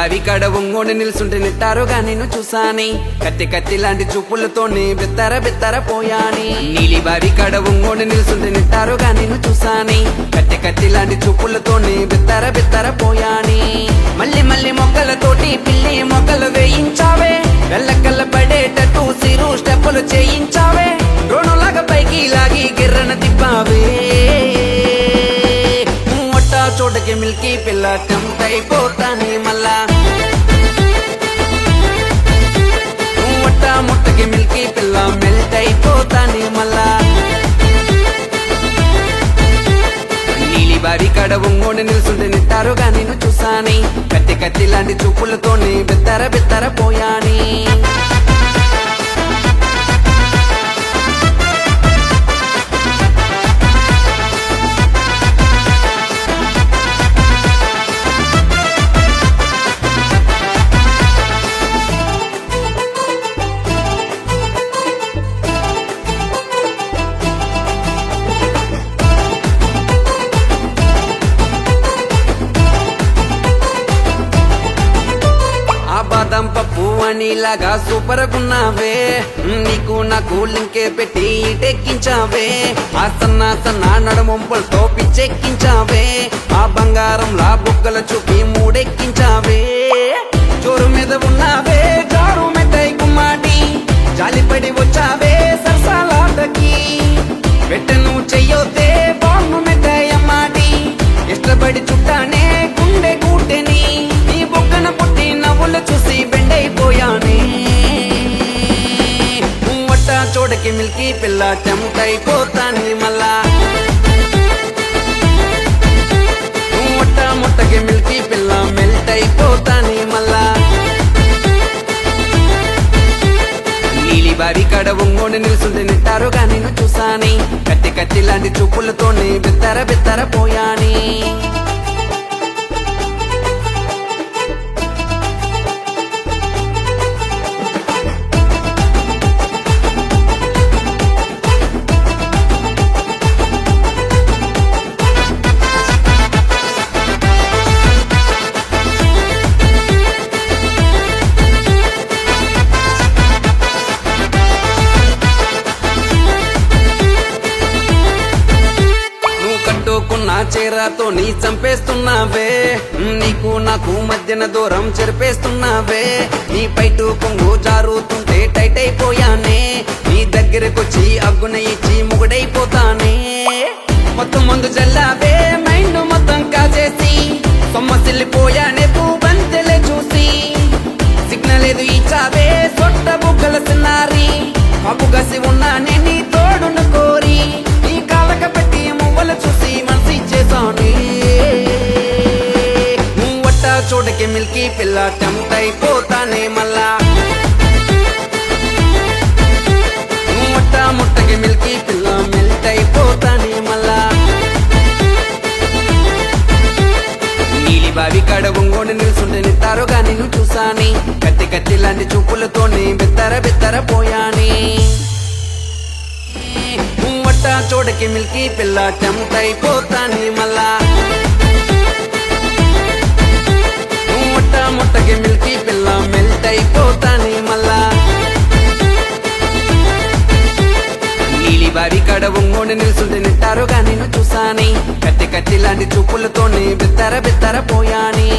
బావి కాడ ఒంగోని నిల్సుంటే నెట్టారుగా నిన్ను చూసాని కత్తి కత్తి లాంటి చూపులతోనే బెత్తర పోయాని నీలి బావి కాడ ఒంగోని నిల్సుంటే నెట్టారుగా నిన్ను చూసాని కత్తి కత్తి లాంటి చూపులతోనే బెత్తర పోయాని మళ్ళీ మొక్కలతోటి పిల్లి మొక్కలు వేయించావే వెళ్ళకల్ల పడేటట్టు సిరు స్టెప్పులు చేయించావే డ్రోనులాగా పైకి లాగి గిర్రన తిప్పావే చోటకి మిల్కీ పిల్ల టెంప్ట్ అయిపోతానే మళ్ళా ముట్టకి మిల్కీ పిల్ల మెల్ట్ అయిపోతానే మళ్ళా నీలి బావి కాడ ఒంగోని నిల్సుంటే నెట్టారుగా నేను చూసాని కత్తి కత్తి లాంటి చూపులతోనే బెత్తర పోయాని బాదం పప్పు అనిలాగా సూపర్ గున్నావే నీకు నాకు లింకే పెట్టి టెక్కించావే ఆ సన్న నడుమొంపులతో పిచ్చెక్కించావే ఆ బంగారంలా బుగ్గల చూపి మూడెక్కించావే జోరు మీద ఉన్నావే జారు మెట్టై గుమ్మాటి జాలిపడి వచ్చావే సరసాలాటకి పెట్టను చెయ్యొద్దే బాను మెట్టయ్యమ్మాటి ఇష్టపడి చుట్టానే గుండె గూటెని నీ బుగ్గన పుట్టి నవ్వులు చూసి బెండైపోయానే చోడకి మిల్కీ పిల్ల టెంప్ట్ అయిపోతాని మళ్ళా ముట్టకి మిల్కీ పిల్ల మెల్ట్ అయిపోతాని మళ్ళా నీలి బావి కాడ ఒంగోని నిల్సుంటే నెట్టారుగా నేను చూసాని కత్తి కత్తి లాంటి చూపులతోనే బెత్తర పోయాని చీరతో నీ చంపేస్తున్నావే నీకు నాకు మధ్యన దూరం చెరిపేస్తున్నావే నీ పైటు కొంగు జారుతుంటే టైట్ అయిపోయానే నీ దగ్గరకొచ్చి అగ్గున ఇచ్చి ముగుడైపోతానే మొత్తం ముందు జల్లావే మైండ్ మొత్తం కాచేసి సొమ్మసిల్లిపోయానే బంతెలే చూసి సిగ్నల్ ఏదు ఇచ్చావే సొట్ట బుగ్గల సిన్నారి కాపు గసి ఉన్నానే నీ తోడును కోరి నీ కాలక పెట్టి మువ్వలు చూసి చోటకి మిల్కీ పిల్ల టెంప్ట్ అయిపోతానే మళ్ళా ముట్టకి మిల్కీ పిల్ల మెల్ట్ అయిపోతానే మళ్ళా నీలి బావి కాడ ఒంగోని నిల్సుంటే నెట్టారుగా నిన్ను చూసాని కత్తి కత్తి లాంటి చూపులతోనే బెత్తర పోయాని చోటకి మిల్కీ పిల్ల టెంప్ట్ అయిపోతానే మళ్ళా ముట్టకి మిల్కీ పిల్ల మెల్ట్ అయిపోతానే మళ్ళా నీలి బావి కాడ ఒంగోని నిల్సుంటే నెట్టారుగా నేను చూసాని కత్తి కత్తి లాంటి చూపులతోనే బెత్తర పోయాని